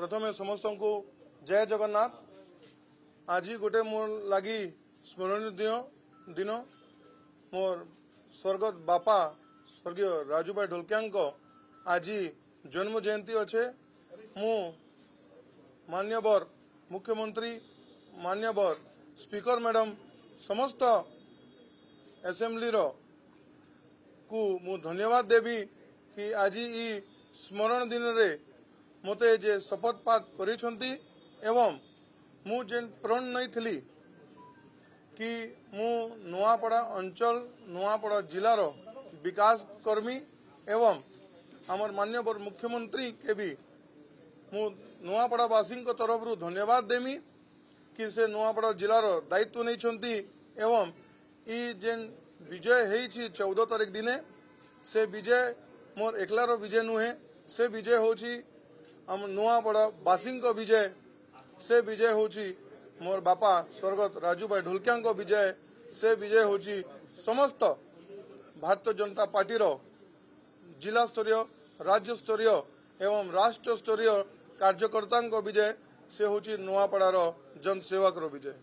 प्रथमे समस्त को जय जगन्नाथ। आज गोटे मोर लगी स्मरणीय दिन मोर स्वर्गत बापा स्वर्गीय राजूभाई ढोलकिया आज जन्म जयंती अच्छे। मु मान्यवर मुख्यमंत्री मान्यवर स्पीकर मैडम समस्त असेंबली को मु धन्यवाद देवी कि आज ई स्मरण दिन रे मते जे शपथ पाठ करिसंती एवं मु जेन प्रण नहीं थी कि मु नुआपड़ा अंचल नुआपड़ा जिलार विकास कर्मी एवं आमर मान्यवर मुख्यमंत्री के भी मु नुआपड़ावासी तरफ धन्यवाद देमी कि से नुआपड़ा जिलार दायित्व नहीं एवं ई जेन विजय है 14 तारीख दिने से विजय मोर एकलार विजय नुहे से विजय होची आम नुआपड़ावासी विजय से विजय होची मोर बापा स्वर्गत राजूभाई ढोलकिया विजय से विजय होची समस्त भारतीय जनता पार्टी जिला स्तरीय राज्य स्तरीय एवं राष्ट्र स्तरीय कार्यकर्ता विजय से होची नुआपड़ार जनसेवक विजय।